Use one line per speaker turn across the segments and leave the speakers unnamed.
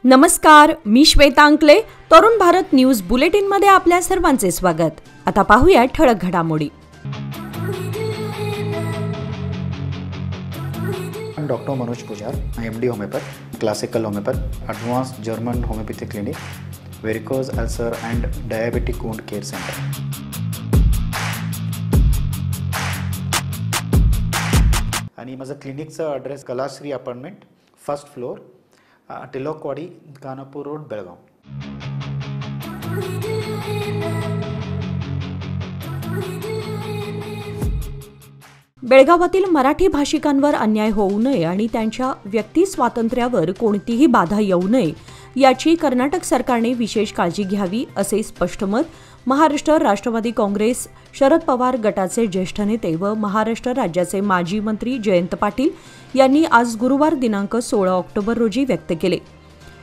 नमस्कार, मी श्वेता अंकले. Tarun Bharat news bulletin मध्ये आपल्या सर्वांचे स्वागत. आता पाहूया ठळक घडामोडी.
Doctor Manoj Pujar, MD homeopath, classical homeopath, advance German homeopathy clinic, varicose ulcer and diabetic wound care centre. आणि माझं क्लिनिकचा address Kalashree apartment, first floor, Tilakwadi, Khanapur road, Belgaum.
बेळगावातील मराठी भाषिकांवर अन्याय होऊ नये आणि त्यांच्या व्यक्ती स्वातंत्र्यावर कोणतीही बाधा येऊ नये याची कर्नाटक सरकारने विशेष काळजी घ्यावी, असे स्पष्ट मत महाराष्ट्र राष्ट्रवादी काँग्रेस शरद पवार गटाचे ज्येष्ठ नेते व महाराष्ट्र राज्याचे माजी मंत्री जयंत पाटील यांनी आज गुरुवार दिनांक 16 ऑक्टोबर रोजी व्यक्त केले.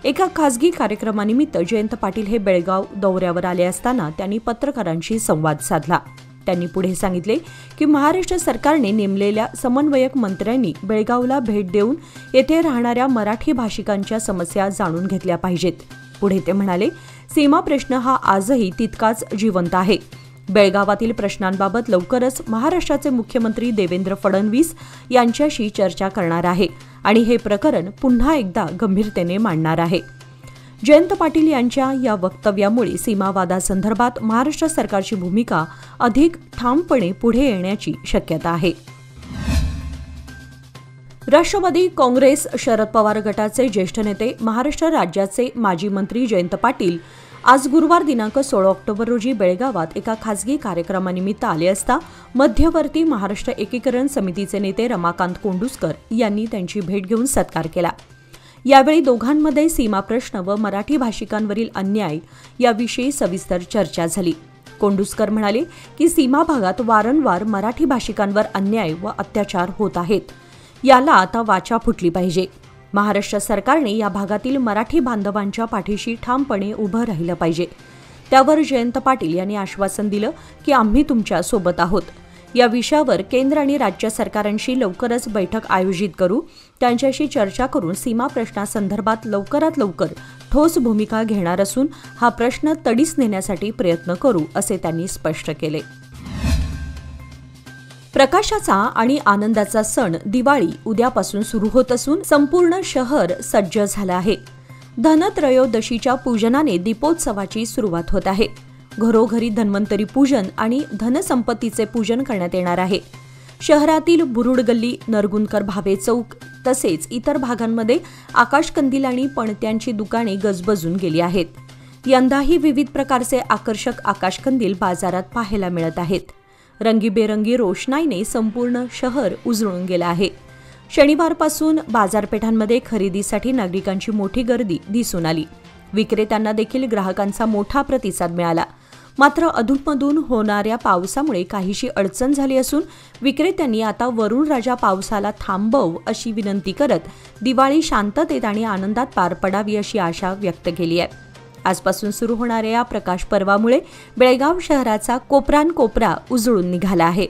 एका खासगी कार्यक्रमानिमित्त जयंत पाटील हे बेळगाव दौऱ्यावर आले असताना त्यांनी पत्रकारांशी संवाद साधला. त्यांनी पुढे सांगितले की महाराष्ट्र सरकारने नेमलेल्या समन्वयक मंत्र्यांनी बेळगावला भेट देऊन येथे राहणाऱ्या मराठी भाषिकांच्या समस्या जाणून घेतल्या पाहिजेत. पुढे ते म्हणाले, सीमा प्रश्न हा आजही तितकाच जिवंत आहे. बेळगावातील प्रश्नांबाबत लवकरच महाराष्ट्राचे मुख्यमंत्री देवेंद्र फडणवीस यांच्याशी चर्चा करणार आहे आणि हे प्रकरण पुन्हा एकदा गंभीरतेने मांडणार आहे. जयंत पाटील यांच्या या वक्तव्यामुळे सीमावादासंदर्भात महाराष्ट्र सरकारची भूमिका अधिक ठामपणे पुढे येण्याची शक्यता आहे. राष्ट्रवादी काँग्रेस शरद पवार गटाचे ज्येष्ठ नेते महाराष्ट्र राज्याचे माजी मंत्री जयंत पाटील आज गुरुवार दिनांक 16 ऑक्टोबर रोजी बेळगावात एका खासगी कार्यक्रमानिमित्त आले असता मध्यवर्ती महाराष्ट्र एकीकरण समितीचे नेते रमाकांत कोंडुस्कर यांनी त्यांची भेट घेऊन सत्कार केला. यावेळी दोघांमध्ये सीमा प्रश्न व मराठी भाषिकांवरील अन्याय याविषयी सविस्तर चर्चा झाली. कोंडुस्कर म्हणाले की सीमा भागात वारंवार मराठी भाषिकांवर अन्याय व अत्याचार होत आहेत. याला आता वाचा फुटली पाहिजे. महाराष्ट्र सरकारने या भागातील मराठी बांधवांच्या पाठीशी ठामपणे उभं राहिलं पाहिजे. त्यावर जयंत पाटील यांनी आश्वासन दिलं की आम्ही तुमच्या सोबत आहोत. या विषयावर केंद्र आणि राज्य सरकारांशी लवकरच बैठक आयोजित करू. त्यांच्याशी चर्चा करून सीमा प्रश्नासंदर्भात लवकरात लवकर ठोस भूमिका घेणार असून हा प्रश्न तडीस नेण्यासाठी प्रयत्न करू, असे त्यांनी स्पष्ट केले. प्रकाशाचा आणि आनंदाचा सण दिवाळी उद्यापासून सुरू होत असून संपूर्ण शहर सज्ज झालं आहे. धनत्रयोदशीच्या पूजनाने दीपोत्सवाची सुरुवात होत आहे. घरोघरी धन्वंतरी पूजन आणि धनसंपत्तीचे पूजन करण्यात येणार आहे. शहरातील बुरुड गल्ली, नरगुंदकर भावे चौक तसेच इतर भागांमध्ये आकाशकंदील आणि पणत्यांची दुकाने गजबजून गेली आहेत. यंदाही विविध प्रकारचे आकर्षक आकाशकंदील बाजारात पाहायला मिळत आहेत. रंगीबेरंगी रोषणाईने संपूर्ण शहर उजळून गेलं आहे. शनिवारपासून बाजारपेठांमध्ये खरेदीसाठी नागरिकांची मोठी गर्दी दिसून आली. विक्रेत्यांना देखील ग्राहकांचा मोठा प्रतिसाद मिळाला. मात्र अधूनमधून होणाऱ्या पावसामुळे काहीशी अडचण झाली असून विक्रेत्यांनी आता वरुण राजा पावसाला थांबव अशी विनंती करत दिवाळी शांततेत आणि आनंदात पार पडावी अशी आशा व्यक्त केली आहे. आजपासून सुरू होणाऱ्या या प्रकाश पर्वामुळे बेळगाव शहराचा कोपरानकोपरा उजळून निघाला आहे.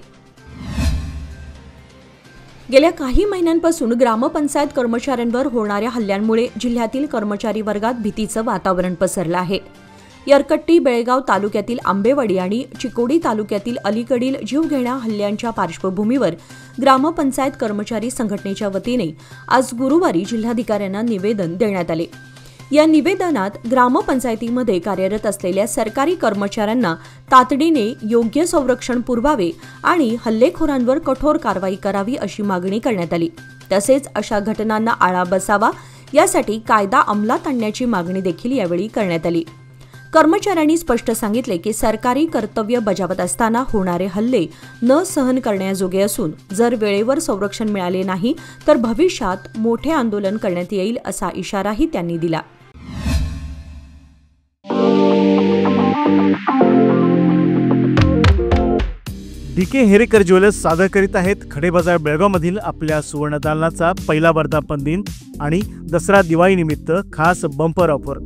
गेल्या काही महिन्यांपासून ग्रामपंचायत कर्मचाऱ्यांवर होणाऱ्या हल्ल्यांमुळे जिल्ह्यातील कर्मचारी वर्गात भीतीचं वातावरण पसरलं आहे. यरकट्टी, बेळगाव तालुक्यातील आंबेवाडी आणि चिकोडी तालुक्यातील अलीकडील जीवघेण्या हल्ल्यांच्या पार्श्वभूमीवर ग्रामपंचायत कर्मचारी संघटनेच्या वतीने आज गुरुवारी जिल्हाधिकाऱ्यांना निवेदन देण्यात आले. या निवेदनात ग्रामपंचायतीमध्ये कार्यरत असलेल्या सरकारी कर्मचाऱ्यांना तातडीने योग्य संरक्षण पुरवावे आणि हल्लेखोरांवर कठोर कारवाई करावी अशी मागणी करण्यात आली. तसेच अशा घटनांना आळा बसावा यासाठी कायदा अंमलात आणण्याची मागणी देखील यावेळी करण्यात आली. कर्मचाऱ्यांनी स्पष्ट सांगितले की सरकारी कर्तव्य बजावत असताना होणारे हल्ले न सहन करण्याजोगे असून जर वेळेवर संरक्षण मिळाले नाही तर भविष्यात मोठे आंदोलन करण्यात येईल असा इशाराही त्यांनी दिला.
DK हेरेकर ज्वेलर्स सादर करीत आहेत खडेबाजार बेळगावमधील आपल्या सुवर्णदालनाचा पहिला वर्धापन दिन आणि दसरा दिवाळी निमित्त खास बंपर ऑफर.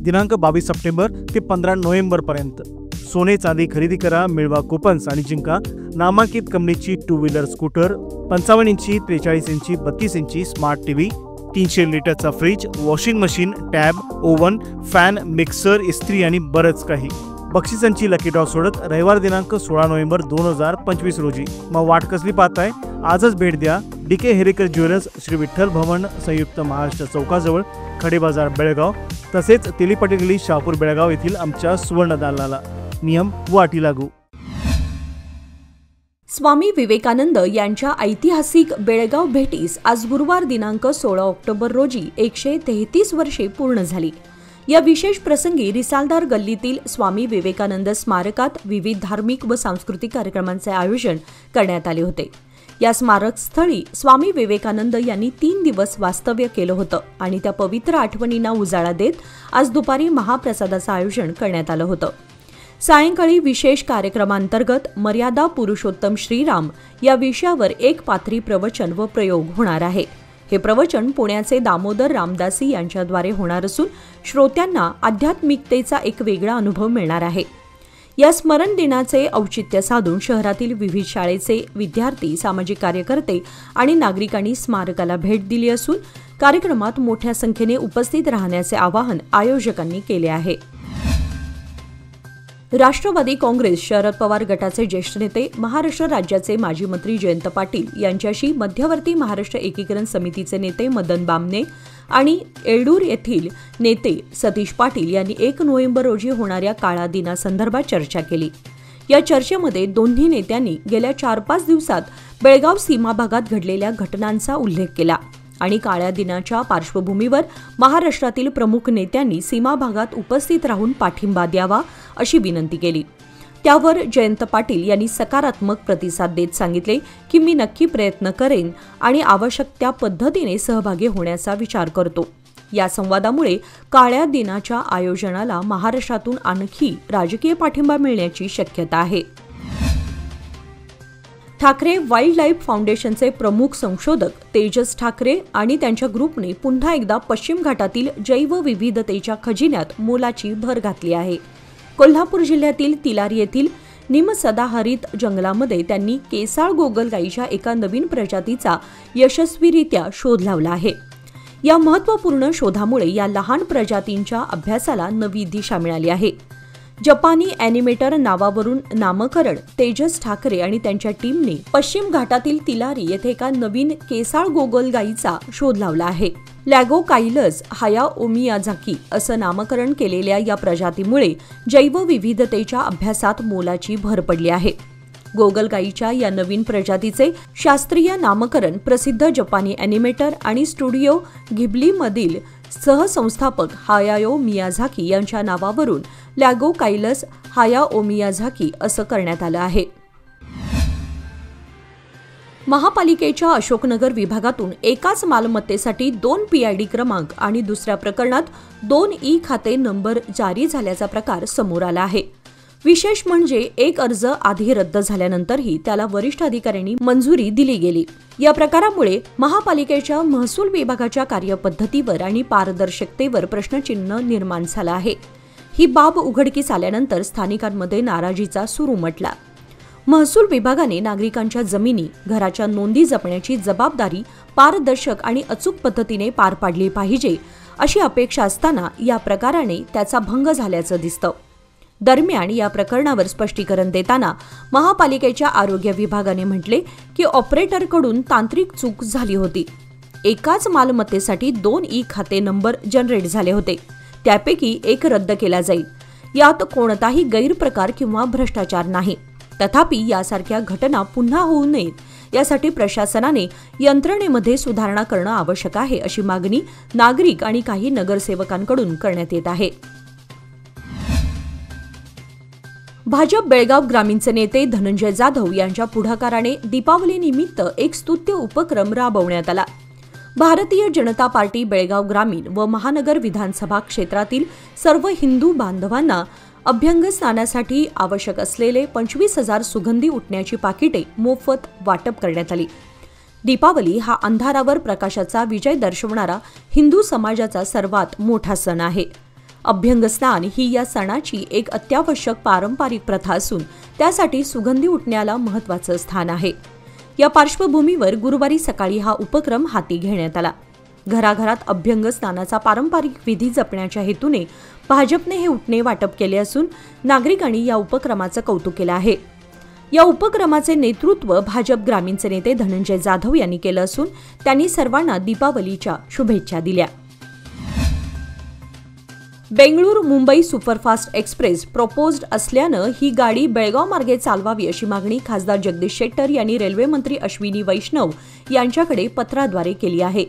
दिनांक 22 सप्टेंबर ते 15 नोव्हेंबर पर्यंत. सोने चांदी खरेदी करा, मिळवा कुपन्स आणि जिंका नामांकित कंपनीची 2 व्हीलर स्कूटर, 55 इंची, 43 इंची, 32 इंची स्मार्ट टीव्ही, 300 लिटरचा fridge, washing machine, tab, oven, fan, mixer, इस्त्री आणि बरंच काही. बक्षिसांची लकी ड्रॉ सोडत रविवार दिनांक 16 नोव्हेंबर 2025 रोजी. मग वाट कसली पाहताय? आजच भेट द्या DK हेरेकर ज्वेलर्स, श्री विठ्ठल भवन, संयुक्त महाराष्ट्र चौकाजवळ, खडे बाजार बेळगाव, तसेच तेलीपटे गल्ली, शहापूर बेळगाव येथील आमच्या सुवर्ण दालनाला. नियम व अटी लागू.
स्वामी विवेकानंद यांच्या ऐतिहासिक बेळगाव भेटीस आज गुरुवार दिनांक 16 ऑक्टोबर रोजी 133 वर्षे पूर्ण झाली. या विशेष प्रसंगी रिसालदार गल्लीतील स्वामी विवेकानंद स्मारकात विविध धार्मिक व सांस्कृतिक कार्यक्रमांचे आयोजन करण्यात आले होते. या स्मारकस्थळी स्वामी विवेकानंद यांनी 3 दिवस वास्तव्य केलं होतं आणि त्या पवित्र आठवणींना उजाळा देत आज दुपारी महाप्रसादाचं आयोजन करण्यात आलं होतं. सायंकाळी विशेष कार्यक्रमांतर्गत मर्यादा पुरुषोत्तम श्रीराम या विषयावर एक पात्री प्रवचन व प्रयोग होणार आहे. हे प्रवचन पुण्याचे दामोदर रामदासी यांच्याद्वारे होणार असून श्रोत्यांना आध्यात्मिकतेचा एक वेगळा अनुभव मिळणार आहे. या स्मरण दिनाचे औचित्य साधून शहरातील विविध शाळेचे विद्यार्थी, सामाजिक कार्यकर्ते आणि नागरिकांनी स्मारकाला भेट दिली असून कार्यक्रमात मोठ्या संख्येने उपस्थित राहण्याचे आवाहन आयोजकांनी केले आहे. राष्ट्रवादी काँग्रेस शरद पवार गटाचे ज्येष्ठ नेते, महाराष्ट्र राज्याचे माजी मंत्री जयंत पाटील यांच्याशी मध्यवर्ती महाराष्ट्र एकीकरण समितीचे नेते मदन बामणे आणि एळूर येथील नेते सतीश पाटील यांनी 1 नोव्हेंबर रोजी होणाऱ्या काळा दिनासंदर्भात चर्चा केली. या चर्चेमध्ये दोन्ही नेत्यांनी गेल्या 4-5 दिवसात बेळगाव सीमा भागात घडलेल्या घटनांचा उल्लेख केला आणि काळ्या दिनाच्या पार्श्वभूमीवर महाराष्ट्रातील प्रमुख नेत्यांनी सीमा भागात उपस्थित राहून पाठिंबा द्यावा अशी विनंती केली. त्यावर जयंत पाटील यांनी सकारात्मक प्रतिसाद देत सांगितले की मी नक्की प्रयत्न करेन आणि आवश्यक त्या पद्धतीने सहभागी होण्याचा विचार करतो. या संवादामुळे काळ्या दिनाच्या आयोजनाला महाराष्ट्रातून आणखी राजकीय पाठिंबा मिळण्याची शक्यता आहे. ठाकरे वाईल्ड लाईफ फाउंडेशनचे प्रमुख संशोधक तेजस ठाकरे आणि त्यांच्या ग्रुपने पुन्हा एकदा पश्चिम घाटातील जैवविविधतेच्या खजिन्यात मोलाची भर घातली आहे. कोल्हापूर जिल्ह्यातील तिलारी येथील निमसदाहरित जंगलामध्ये त्यांनी केसाळ गोगलगाईच्या एका नवीन प्रजातीचा यशस्वीरित्या शोध लावला आहे. या महत्त्वपूर्ण शोधामुळे या लहान प्रजातींच्या अभ्यासाला नवी दिशा मिळाली आहे. जपानी ॲनिमेटर नावावरून नामकरण तेजस ठाकरे आणि त्यांच्या टीमने पश्चिम घाटातील तिलारी येथे एका नवीन केसाळ गोगलगाईचा शोध लावला आहे. लॅगोकाइलस हायाओ मियाझाकी असं नामकरण केलेल्या या प्रजातीमुळे जैवविविधतेच्या अभ्यासात मोलाची भर पडली आहे. गोगलगाईच्या या नवीन प्रजातीचे शास्त्रीय नामकरण प्रसिद्ध जपानी ॲनिमेटर आणि स्टुडिओ घिबलीमधील सहसंस्थापक हायाओ मियाझाकी यांच्या नावावरून लॅगोकाइलस हायाओ मियाझाकी असं करण्यात आलं आहे. महापालिकेच्या अशोकनगर विभागातून एकाच मालमत्तेसाठी 2 PID क्रमांक आणि दुसऱ्या प्रकरणात 2 ई खाते नंबर जारी झाल्याचा प्रकार समोर आला आहे. विशेष म्हणजे एक अर्ज आधी रद्द झाल्यानंतरही त्याला वरिष्ठ अधिकाऱ्यांनी मंजुरी दिली गेली. या प्रकारामुळे महापालिकेच्या महसूल विभागाच्या कार्यपद्धतीवर आणि पारदर्शकतेवर प्रश्नचिन्ह निर्माण झालं आहे. ही बाब उघडकीस आल्यानंतर स्थानिकांमध्ये नाराजीचा सूर उमटला. महसूल विभागाने नागरिकांच्या जमिनी, घराच्या नोंदी जपण्याची जबाबदारी पारदर्शक आणि अचूक पद्धतीने पार पाडली पाहिजे अशी अपेक्षा असताना या प्रकाराने त्याचा भंग झाल्याचं दिसतं. दरम्यान या प्रकरणावर स्पष्टीकरण देताना महापालिकेच्या आरोग्य विभागाने म्हटले की ऑपरेटरकडून तांत्रिक चूक झाली होती. एकाच मालमत्तेसाठी 2 ई खाते नंबर जनरेट झाले होते. त्यापैकी एक रद्द केला जाईल. यात कोणताही गैरप्रकार किंवा भ्रष्टाचार नाही. तथापि यासारख्या घटना पुन्हा होऊ नयेत यासाठी प्रशासनाने यंत्रणेमध्ये सुधारणा करणं आवश्यक आहे अशी मागणी नागरिक आणि काही नगरसेवकांकडून करण्यात येत आहे. भाजप बेळगाव ग्रामीणचे नेते धनंजय जाधव यांच्या पुढाकाराने दीपावलीनिमित्त एक स्तुत्य उपक्रम राबवण्यात आला. भारतीय जनता पार्टी बेळगाव ग्रामीण व महानगर विधानसभा क्षेत्रातील सर्व हिंदू बांधवांना अभ्यंग स्नानासाठी आवश्यक असलेले 25,000 सुगंधी उटण्याची पाकिटे मोफत वाटप करण्यात आली. दीपावली हा अंधारावर प्रकाशाचा विजय दर्शवणारा हिंदू समाजाचा सर्वात मोठा सण आहे. अभ्यंग स्नान ही या सणाची एक अत्यावश्यक पारंपरिक प्रथा असून त्यासाठी सुगंधी उटण्याला महत्त्वाचं स्थान आहे. या पार्श्वभूमीवर गुरुवारी सकाळी हा उपक्रम हाती घेण्यात आला. घराघरात अभ्यंग स्नानाचा पारंपरिक विधी जपण्याच्या हेतूने भाजपने हे उटणे वाटप केले असून नागरिकांनी या उपक्रमाचं कौतुक केलं आहे. या उपक्रमाचे नेतृत्व भाजप ग्रामीणचे नेते धनंजय जाधव यांनी केलं असून त्यांनी सर्वांना दीपावलीच्या शुभेच्छा दिल्या. Bengaluru Mumbai superfast express proposed असल्यानं ही गाडी बेळगाव मार्गे चालवावी अशी मागणी खासदार जगदीश शेट्टर यांनी रेल्वे मंत्री अश्विनी वैष्णव यांच्याकडे पत्राद्वारे केली आहे.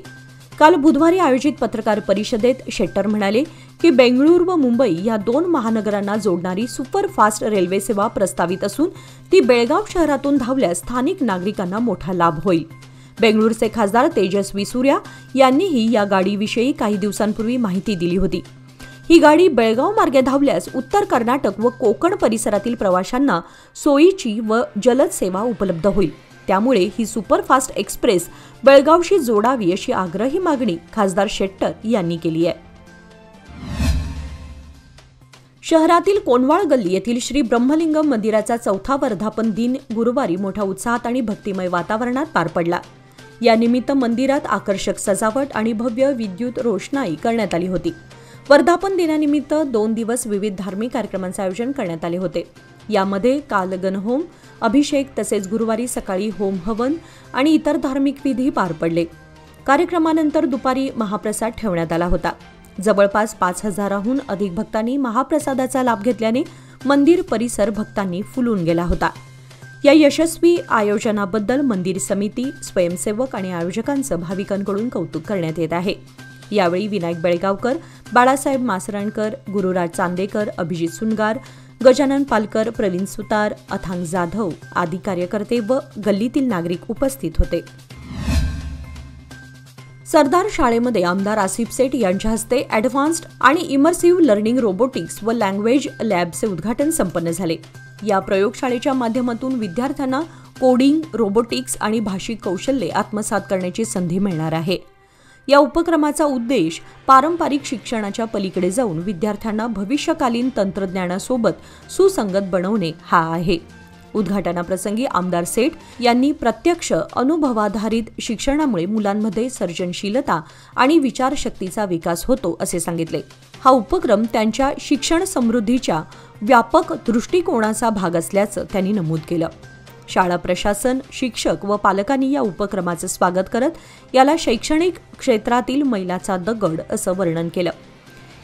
काल बुधवारी आयोजित पत्रकार परिषदेत शेट्टर म्हणाले की बेंगळूर व मुंबई या 2 महानगरांना जोडणारी सुपरफास्ट रेल्वे सेवा प्रस्तावित असून ती बेळगाव शहरातून धावल्यास स्थानिक नागरिकांना मोठा लाभ होईल. बेंगळूरचे खासदार तेजस्वी सूर्या यांनीही या गाडीविषयी काही दिवसांपूर्वी माहिती दिली होती. ही गाडी बेळगाव मार्गे धावल्यास उत्तर कर्नाटक व कोकण परिसरातील प्रवाशांना सोयीची व जलद सेवा उपलब्ध होईल. त्यामुळे ही सुपरफास्ट एक्सप्रेस बेळगावशी जोडावी अशी आग्रही मागणी खासदार शेट्टर यांनी केली आहे. शहरातील कोनवाळ गल्ली येथील श्री ब्रह्मलिंगम मंदिराचा 4था वर्धापन दिन गुरुवारी मोठ्या उत्साहात आणि भक्तिमय वातावरणात पार पडला. यानिमित्त मंदिरात आकर्षक सजावट आणि भव्य विद्युत रोषणाई करण्यात आली होती. वर्धापन दिनानिमित्त 2 दिवस विविध धार्मिक कार्यक्रमांचे आयोजन करण्यात आले होते. यामध्ये काल गणहोम, अभिषेक तसेच गुरुवारी सकाळी होम हवन आणि इतर धार्मिक विधी पार पडले. कार्यक्रमानंतर दुपारी महाप्रसाद ठेवण्यात आला होता. जवळपास 5,000हून अधिक भक्तांनी महाप्रसादाचा लाभ घेतल्याने मंदिर परिसर भक्तांनी फुलून गेला होता. या यशस्वी आयोजनाबद्दल मंदिर समिती, स्वयंसेवक आणि आयोजकांचं भाविकांकडून कौतुक करण्यात येत आहे. यावेळी विनायक बेळगावकर, बाळासाहेब मासराणकर, गुरुराज चांदेकर, अभिजित सुनगार, गजानन पालकर, प्रवीण सुतार, अथांग जाधव आदी कार्यकर्ते व गल्लीतील नागरिक उपस्थित होते. सरदार शाळेमध्ये आमदार आसिफ सेठ यांच्या हस्ते ॲडव्हान्स्ड आणि इमर्सिव्ह लर्निंग रोबोटिक्स व लँग्वेज लॅबचे उद्घाटन संपन्न झाले. या प्रयोगशाळेच्या माध्यमातून विद्यार्थ्यांना कोडिंग, रोबोटिक्स आणि भाषिक कौशल्ये आत्मसात करण्याची संधी मिळणार आहे. या उपक्रमाचा उद्देश पारंपरिक शिक्षणाच्या पलीकडे जाऊन विद्यार्थ्यांना भविष्यकालीन तंत्रज्ञानासोबत सुसंगत बनवणे हा आहे. उद्घाटनाप्रसंगी आमदार सेठ यांनी प्रत्यक्ष अनुभवाधारित शिक्षणामुळे मुलांमध्ये सर्जनशीलता आणि विचारशक्तीचा विकास होतो असे सांगितले. हा उपक्रम त्यांच्या शिक्षण समृद्धीच्या व्यापक दृष्टिकोनाचा भाग असल्याचं त्यांनी नमूद केलं. शाळा प्रशासन, शिक्षक व पालकांनी या उपक्रमाचं स्वागत करत याला शैक्षणिक क्षेत्रातील मैलाचा दगड असं वर्णन केलं.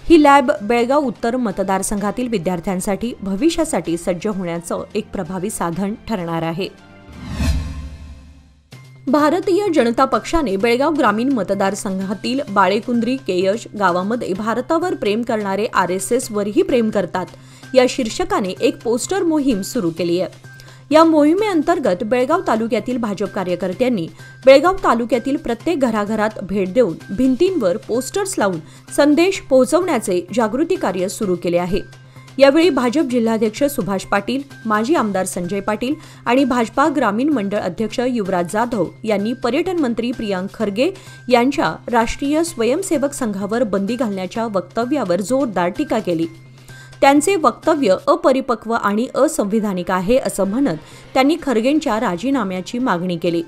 ही लॅब बेळगाव उत्तर मतदारसंघातील विद्यार्थ्यांसाठी भविष्यासाठी सज्ज होण्याचं एक प्रभावी साधन ठरणार आहे. भारतीय जनता पक्षाने बेळगाव ग्रामीण मतदारसंघातील बाळेकुंद्री केयश गावामध्ये भारतावर प्रेम करणारे RSS वरही प्रेम करतात या शीर्षकाने एक पोस्टर मोहीम सुरू केली आहे. या मोहिमेअंतर्गत बेळगाव तालुक्यातील भाजप कार्यकर्त्यांनी बेळगाव तालुक्यातील प्रत्येक घराघरात भेट देऊन भिंतींवर पोस्टर्स लावून संदेश पोहोचवण्याचे जागृती कार्य सुरू केले आहे. यावेळी भाजप जिल्हाध्यक्ष सुभाष पाटील, माजी आमदार संजय पाटील आणि भाजपा ग्रामीण मंडळ अध्यक्ष युवराज जाधव यांनी पर्यटन मंत्री प्रियांक खरगे यांच्या राष्ट्रीय स्वयंसेवक संघावर बंदी घालण्याच्या वक्तव्यावर जोरदार टीका केली. त्यांचे वक्तव्य अपरिपक्व आणि असंविधानिक आहे असं म्हणत त्यांनी खरगेंच्या राजीनाम्याची मागणी केली.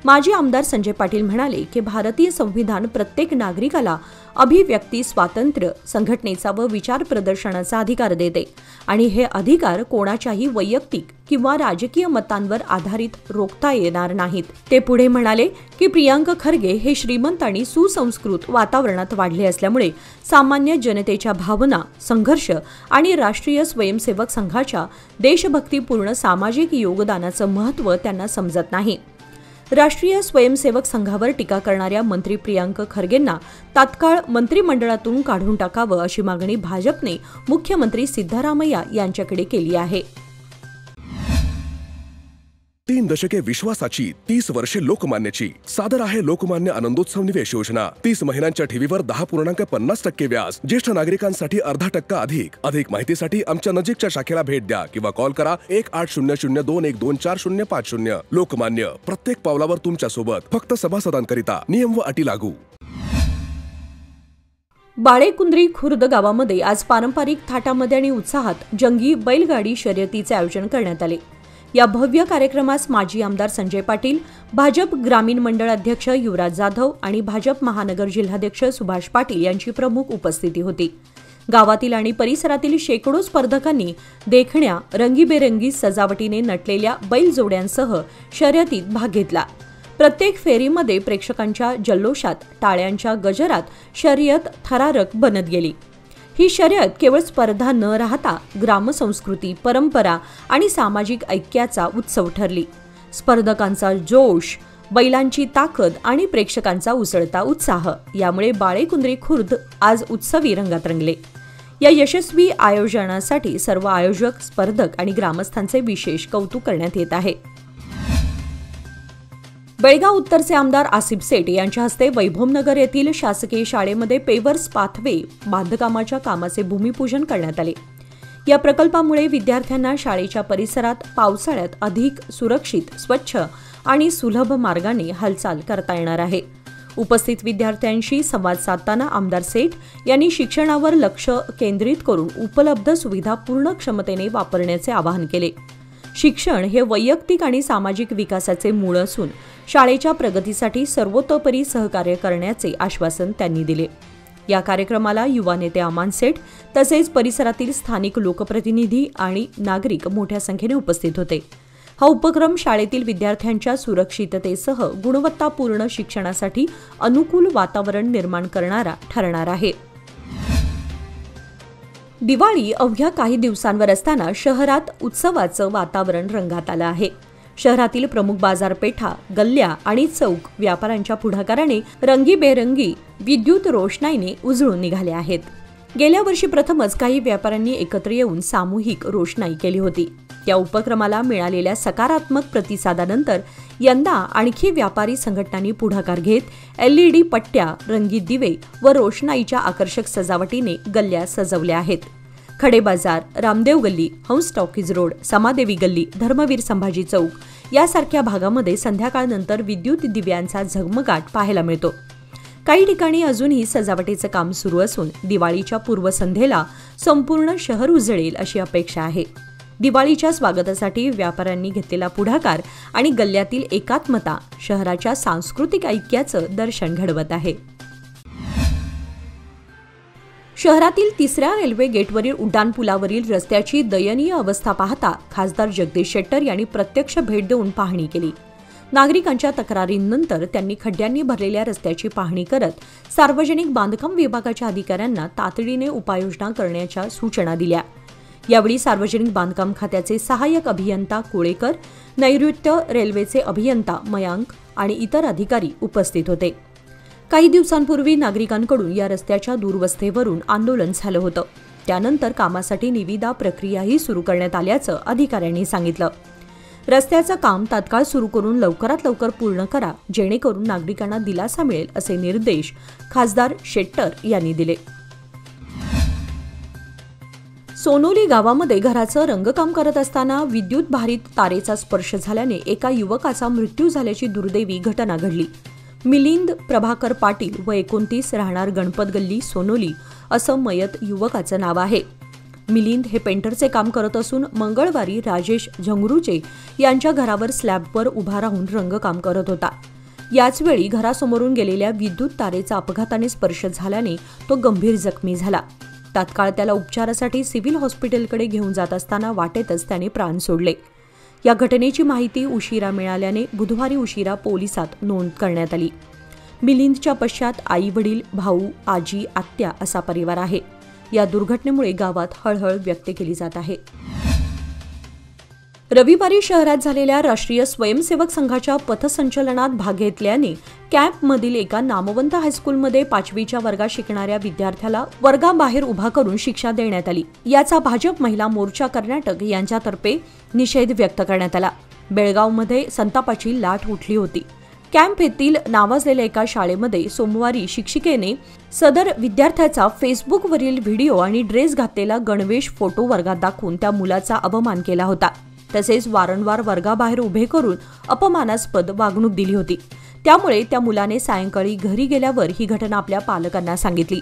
माजी आमदार संजय पाटील म्हणाले की भारतीय संविधान प्रत्येक नागरिकाला अभिव्यक्ती स्वातंत्र्य, संघटनेचा व विचार प्रदर्शनाचा अधिकार देते आणि हे अधिकार कोणाच्याही वैयक्तिक किंवा राजकीय मतांवर आधारित रोखता येणार नाहीत. ते पुढे म्हणाले की प्रियांक खरगे हे श्रीमंत आणि सुसंस्कृत वातावरणात वाढले असल्यामुळे सामान्य जनतेच्या भावना, संघर्ष आणि राष्ट्रीय स्वयंसेवक संघाच्या देशभक्तीपूर्ण सामाजिक योगदानाचं महत्त्व त्यांना समजत नाही. राष्ट्रीय स्वयंसेवक संघावर टीका करणाऱ्या मंत्री प्रियांक खरगेंना तात्काळ मंत्रिमंडळातून काढून टाकावं अशी मागणी भाजपने मुख्यमंत्री सिद्धरामय्या यांच्याकडे केली आहे.
3 दशके विश्वासाची, 30 वर्षे लोकमान्याची. सादर आहे लोकमान्य आनंदोत्सव निवेश योजना. 30 महिन्यांच्या ठेवीवर 10.50% व्याज. ज्येष्ठ नागरिकांसाठी 0.5% अधिक. अधिक माहितीसाठी आमच्या नजीकच्या शाखेला भेट द्या किंवा कॉल करा 1800-212-4050. लोकमान्य, प्रत्येक पावलावर तुमच्या सोबत. फक्त सभासदांकरिता. नियम व अटी लागू.
बाळेकुंद्री खुर्द गावामध्ये आज पारंपरिक थाटामध्ये आणि उत्साहात जंगी बैलगाडी शर्यतीचे आयोजन करण्यात आले. या भव्य कार्यक्रमास माजी आमदार संजय पाटील, भाजप ग्रामीण मंडळ अध्यक्ष युवराज जाधव आणि भाजप महानगर जिल्हाध्यक्ष सुभाष पाटील यांची प्रमुख उपस्थिती होती. गावातील आणि परिसरातील शेकडो स्पर्धकांनी देखण्या रंगीबेरंगी सजावटीने नटलेल्या बैलजोड्यांसह शर्यतीत भाग घेतला. प्रत्येक फेरीमध्ये प्रेक्षकांच्या जल्लोषात, टाळ्यांच्या गजरात शर्यत थरारक बनत गेली. ही शर्यत केवळ स्पर्धा न राहता ग्रामसंस्कृती, परंपरा आणि सामाजिक ऐक्याचा उत्सव ठरली. स्पर्धकांचा जोश, बैलांची ताकद आणि प्रेक्षकांचा उसळता उत्साह यामुळे बाळेकुंद्री खुर्द आज उत्सवी रंगात रंगले. या यशस्वी आयोजनासाठी सर्व आयोजक, स्पर्धक आणि ग्रामस्थांचे विशेष कौतुक करण्यात येत आहे. बेळगाव उत्तरचे आमदार आसिफ सेठ यांच्या हस्ते वैभवनगर येथील शासकीय शाळेमध्ये पेवर्स पाथवे बांधकामाच्या कामाचे भूमिपूजन करण्यात आले. या प्रकल्पामुळे विद्यार्थ्यांना शाळेच्या परिसरात पावसाळ्यात अधिक सुरक्षित, स्वच्छ आणि सुलभ मार्गाने हालचाल करता येणार आहे. उपस्थित विद्यार्थ्यांशी संवाद साधताना आमदार सेठ यांनी शिक्षणावर लक्ष केंद्रित करून उपलब्ध सुविधा पूर्ण क्षमतेने वापरण्याचे आवाहन केले. शिक्षण हे वैयक्तिक आणि सामाजिक विकासाचे मूळ असून शाळेच्या प्रगतीसाठी सर्वतोपरी सहकार्य करण्याचे आश्वासन त्यांनी दिले. या कार्यक्रमाला युवा नेते अमान सेठ तसेच परिसरातील स्थानिक लोकप्रतिनिधी आणि नागरिक मोठ्या संख्येने उपस्थित होते. हा उपक्रम शाळेतील विद्यार्थ्यांच्या सुरक्षिततेसह गुणवत्तापूर्ण शिक्षणासाठी अनुकूल वातावरण निर्माण करणारा ठरणार आहे. दिवाळी अवघ्या काही दिवसांवर असताना शहरात उत्सवाचं वातावरण रंगात आलं आहे. शहरातील प्रमुख बाजारपेठा, गल्ल्या आणि चौक व्यापाऱ्यांच्या पुढाकाराने रंगीबेरंगी विद्युत रोषणाईने उजळून निघाले आहेत. गेल्या वर्षी प्रथमच काही व्यापाऱ्यांनी एकत्र येऊन सामूहिक रोषणाई केली होती. या उपक्रमाला मिळालेल्या सकारात्मक प्रतिसादानंतर यंदा आणखी व्यापारी संघटनांनी पुढाकार घेत LED पट्ट्या, रंगीत दिवे व रोषणाईच्या आकर्षक सजावटीने गल्ल्या सजवल्या आहेत. खडे बाजार, रामदेव गल्ली, हंस टॉकीज रोड, समादेवी गल्ली, धर्मवीर संभाजी चौक यासारख्या भागामध्ये संध्याकाळनंतर विद्युत दिव्यांचा झगमगाट पाहायला मिळतो. काही ठिकाणी अजूनही सजावटीचं काम सुरू असून दिवाळीच्या पूर्वसंध्येला संपूर्ण शहर उजळेल अशी अपेक्षा आहे. दिवाळीच्या स्वागतासाठी व्यापाऱ्यांनी घेतलेला पुढाकार आणि गल्ल्यातील एकात्मता शहराच्या सांस्कृतिक ऐक्याचं दर्शन घडवत आहे. शहरातील 3ऱ्या रेल्वे गेटवरील उड्डाणपुलावरील रस्त्याची दयनीय अवस्था पाहता खासदार जगदीश शेट्टर यांनी प्रत्यक्ष भेट देऊन पाहणी केली. नागरिकांच्या तक्रारींनंतर त्यांनी खड्ड्यांनी भरलेल्या रस्त्याची पाहणी करत सार्वजनिक बांधकाम विभागाच्या अधिकाऱ्यांना तातडीने उपाययोजना करण्याच्या सूचना दिल्या. यावेळी सार्वजनिक बांधकाम खात्याचे सहाय्यक अभियंता कोळेकर, नैऋत्य रेल्वेचे अभियंता मयांक आणि इतर अधिकारी उपस्थित होते. काही दिवसांपूर्वी नागरिकांकडून या रस्त्याच्या दुरवस्थेवरून आंदोलन झालं होतं. त्यानंतर कामासाठी निविदा प्रक्रियाही सुरू करण्यात आल्याचं अधिकाऱ्यांनी सांगितलं. रस्त्याचं काम तात्काळ सुरू करून लवकरात लवकर पूर्ण करा, जेणेकरून नागरिकांना दिलासा मिळेल असे निर्देश खासदार शेट्टर यांनी दिले. सोनोली गावामध्ये घराचं रंगकाम करत असताना विद्युत भारित तारेचा स्पर्श झाल्याने एका युवकाचा मृत्यू झाल्याची दुर्दैवी घटना घडली. मिलिंद प्रभाकर पाटील व 29 राहणार गणपत गल्ली, सोनोली असं मयत युवकाचं नाव आहे. मिलिंद हे पेंटरचे काम करत असून मंगळवारी राजेश झंगरूचे यांच्या घरावर स्लॅबवर उभा राहून रंगकाम करत होता. याचवेळी घरासमोरून गेलेल्या विद्युत तारेचा अपघाताने स्पर्श झाल्याने तो गंभीर जखमी झाला. तात्काळ त्याला उपचारासाठी सिव्हिल हॉस्पिटलकडे घेऊन जात असताना वाटेतच त्याने प्राण सोडले. या घटनेची माहिती उशिरा मिळाल्याने बुधवारी उशिरा पोलिसात नोंद करण्यात आली. मिलिंदच्या पश्चात आई, वडील, भाऊ, आजी, आत्या असा परिवार आहे. या दुर्घटनेमुळे गावात हळहळ व्यक्त केली जात आहे. रविवारी शहरात झालेल्या राष्ट्रीय स्वयंसेवक संघाच्या पथसंचलनात भाग घेतल्याने कॅम्पमधील एका नामवंत हायस्कूलमध्ये 5वीच्या वर्गात शिकणाऱ्या विद्यार्थ्याला वर्गाबाहेर उभा करून शिक्षा देण्यात आली. याचा भाजप महिला मोर्चा कर्नाटक यांच्यातर्फे निषेध व्यक्त करण्यात आला. बेळगावमध्ये संतापाची लाट उठली होती. कॅम्प येथील नावाजलेल्या एका शाळेमध्ये सोमवारी शिक्षिकेने सदर विद्यार्थ्याचा फेसबुकवरील व्हिडिओ आणि ड्रेस घातलेला गणवेश फोटो वर्गात दाखवून त्या मुलाचा अपमान केला होता. तसेच वारंवार वर्गाबाहेर उभे करून अपमानास्पद वागणूक दिली होती. त्यामुळे त्या मुलाने सायंकाळी घरी गेल्यावर ही घटना आपल्या पालकांना सांगितली.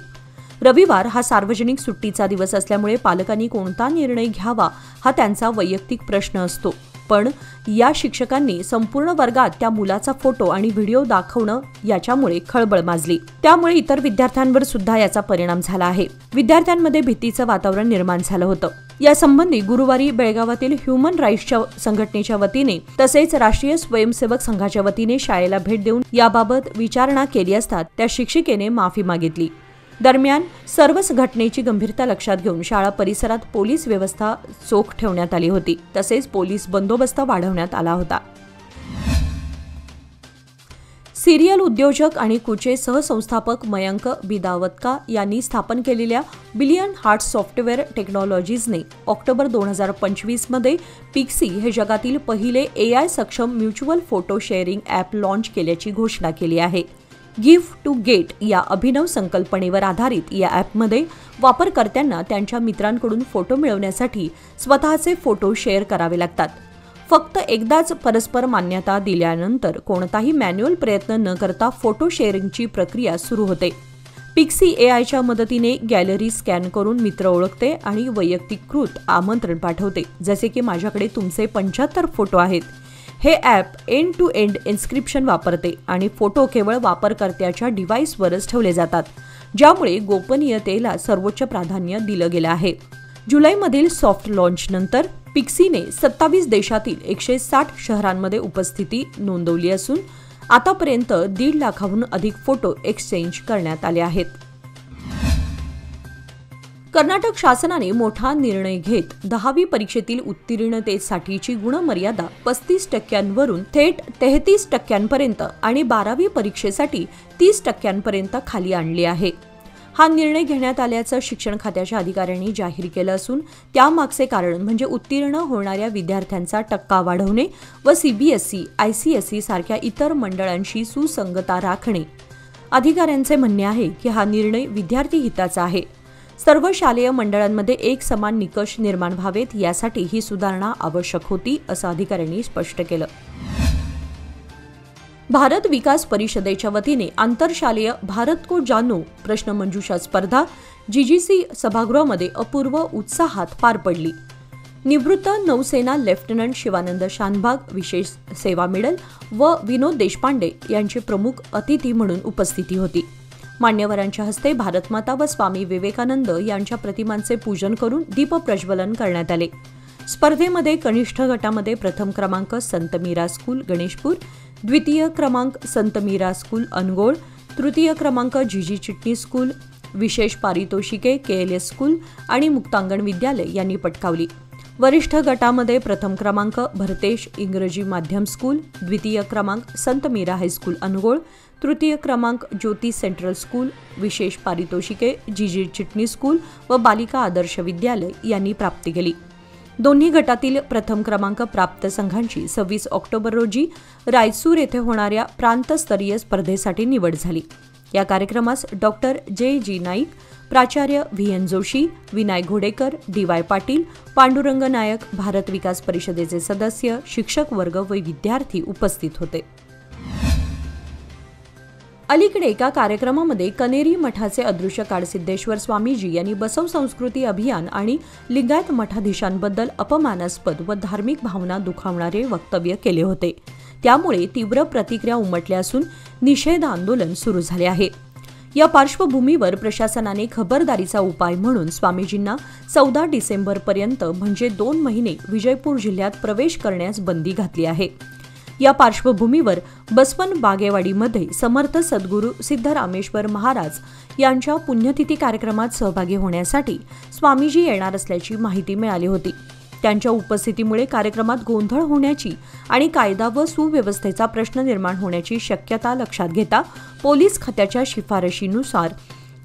रविवार हा सार्वजनिक सुट्टीचा दिवस असल्यामुळे पालकांनी कोणता निर्णय घ्यावा हा त्यांचा वैयक्तिक प्रश्न असतो. पण या शिक्षकांनी संपूर्ण वर्गात त्या मुलाचा फोटो आणि व्हिडिओ दाखवणं याच्यामुळे खळबळ माजली। त्यामुळे इतर विद्यार्थ्यांवर सुद्धा याचा परिणाम झाला आहे। विद्यार्थ्यांमध्ये भीतीचं वातावरण निर्माण झालं होतं। यासंबंधी गुरुवारी बेळगावातील ह्युमन राईट्सच्या संघटनेच्या वतीने तसेच राष्ट्रीय स्वयंसेवक संघाच्या वतीने शाळेला भेट देऊन याबाबत विचारणा केली असता त्या शिक्षिकेने माफी मागितली। दरम्यान सर्वच घटनेची गंभीरता लक्षात घेऊन शाळा परिसरात पोलीस व्यवस्था चोख ठेवण्यात आली होती, तसेच पोलीस बंदोबस्त वाढवण्यात आला होता। सिरियल उद्योजक आणि कुचे सहसंस्थापक मयंक बिदावतका यांनी स्थापन केलेल्या बिलियन हार्ट्स सॉफ्टवेअर टेक्नॉलॉजीजने ऑक्टोबर 2025 मध्ये पिक्सी हे जगातील पहिले AI सक्षम mutual photo sharing app launch केल्याची घोषणा केली आहे। गिव्ह टू गेट या अभिनव संकल्पनेवर आधारित या ॲपमध्ये वापरकर्त्यांना त्यांच्या मित्रांकडून फोटो मिळवण्यासाठी स्वतःचे फोटो शेअर करावे लागतात। फक्त एकदाच परस्पर मान्यता दिल्यानंतर कोणताही मॅन्युअल प्रयत्न न करता फोटो शेअरिंगची प्रक्रिया सुरू होते। पिक्सी AIच्या मदतीने गॅलरी स्कॅन करून मित्र ओळखते आणि वैयक्तिकृत आमंत्रण पाठवते, जसे की माझ्याकडे तुमचे 75 फोटो आहेत। हे app end to end encryption वापरते आणि फोटो केवळ वापरकर्त्याच्या डिव्हाइसवरच ठेवले जातात, ज्यामुळे गोपनीयतेला सर्वोच्च प्राधान्य दिलं गेलं आहे। जुलैमधील सॉफ्ट लॉन्चनंतर पिक्सीने 27 देशातील 160 शहरांमध्ये उपस्थिती नोंदवली असून आतापर्यंत 1.5 लाखाहून अधिक फोटो एक्सचेंज करण्यात आले आहेत। कर्नाटक शासनाने मोठा निर्णय घेत 10वी परीक्षेतील उत्तीर्णतेसाठीची गुणमर्यादा 35% थेट 33% आणि 12वी परीक्षेसाठी 30% खाली आणली आहे। हा निर्णय घेण्यात आल्याचं शिक्षण खात्याच्या अधिकाऱ्यांनी जाहीर केलं असून त्यामागचे कारण म्हणजे उत्तीर्ण होणाऱ्या विद्यार्थ्यांचा टक्का वाढवणे व CBSE, ICSE सारख्या इतर मंडळांशी सुसंगता राखणे। अधिकाऱ्यांचे म्हणणे आहे की हा निर्णय विद्यार्थी हिताचा आहे। सर्व शालेय मंडळांमध्ये एक समान निकष निर्माण व्हावेत यासाठी ही सुधारणा आवश्यक होती, असं अधिकाऱ्यांनी स्पष्ट केलं। भारत विकास परिषदेच्या वतीने आंतरशालेय भारत को जानो प्रश्नमंजुषा स्पर्धा GGC सभागृहामध्ये अपूर्व उत्साहात पार पडली। निवृत्त नौसेना लेफ्टनंट शिवानंद शानभाग विशेष सेवा मेडल व विनोद देशपांडे यांची प्रमुख अतिथी म्हणून उपस्थिती होती। मान्यवरांच्या हस्ते भारतमाता व स्वामी विवेकानंद यांच्या प्रतिमांचे पूजन करून दीपप्रज्वलन करण्यात आले। स्पर्धेमध्ये कनिष्ठ गटामध्ये प्रथम क्रमांक संत मीरा स्कूल गणेशपूर, द्वितीय क्रमांक संत मीरा स्कूल अनगोळ, तृतीय क्रमांक GG चिटणीस स्कूल, विशेष पारितोषिके KLS स्कूल आणि मुक्तांगण विद्यालय यांनी पटकावली। वरिष्ठ गटामध्ये प्रथम क्रमांक भरतेश इंग्रजी माध्यम स्कूल, द्वितीय क्रमांक संत मीरा हायस्कूल अनगोळ, तृतीय क्रमांक ज्योती सेंट्रल स्कूल, विशेष पारितोषिके GG चिटणीस स्कूल व बालिका आदर्श विद्यालय यांनी प्राप्त केली। दोन्ही गटातील प्रथम क्रमांक प्राप्त संघांची 26 ऑक्टोबर रोजी रायचूर येथे होणाऱ्या प्रांतस्तरीय स्पर्धेसाठी निवड झाली। या कार्यक्रमास डॉक्टर JG नाईक, प्राचार्य VN जोशी, विनायक घोडेकर, DY पाटील, पांडुरंग नायक, भारत विकास परिषदेचे सदस्य, शिक्षक वर्ग व विद्यार्थी उपस्थित होते। अलीकडे एका कार्यक्रमामध्ये कनेरी मठाचे अदृश्य काळसिद्धेश्वर स्वामीजी यांनी बसव संस्कृती अभियान आणि लिंगायत मठाधीशांबद्दल अपमानास्पद व धार्मिक भावना दुखावणारे वक्तव्य केले होते। त्यामुळे तीव्र प्रतिक्रिया उमटल्या असून निषेध आंदोलन सुरू झाले आहे। या पार्श्वभूमीवर प्रशासनाने खबरदारीचा उपाय म्हणून स्वामीजींना 14 डिसेंबरपर्यंत म्हणजे 2 महिने विजयपूर जिल्ह्यात प्रवेश करण्यास बंदी घातली आहे। या पार्श्वभूमीवर बसवन बागेवाडीमध्ये समर्थ सद्गुरू सिद्धरामेश्वर महाराज यांच्या पुण्यतिथी कार्यक्रमात सहभागी होण्यासाठी स्वामीजी येणार असल्याची माहिती मिळाली होती। त्यांच्या उपस्थितीमुळे कार्यक्रमात गोंधळ होण्याची आणि कायदा व सुव्यवस्थेचा प्रश्न निर्माण होण्याची शक्यता लक्षात घेता पोलीस खात्याच्या शिफारशीनुसार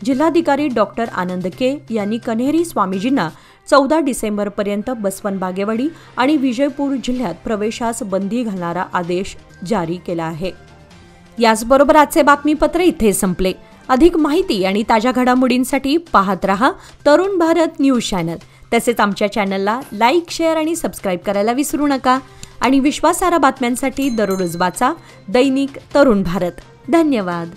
जिल्हाधिकारी डॉक्टर आनंद के यांनी कन्हेरी स्वामीजींना 14 डिसेंबरपर्यंत बसवन बागेवाडी आणि विजयपूर जिल्ह्यात प्रवेशास बंदी घालणारा आदेश जारी केला आहे। याचबरोबर आजचे बातमीपत्र इथे संपले। अधिक माहिती आणि ताज्या घडामोडींसाठी पाहत रहा तरुण भारत न्यूज चॅनल। तसेच आमच्या चॅनलला लाईक, शेअर आणि सबस्क्राईब करायला विसरू नका आणि विश्वासार्ह बातम्यांसाठी दररोज वाचा दैनिक तरुण भारत। धन्यवाद।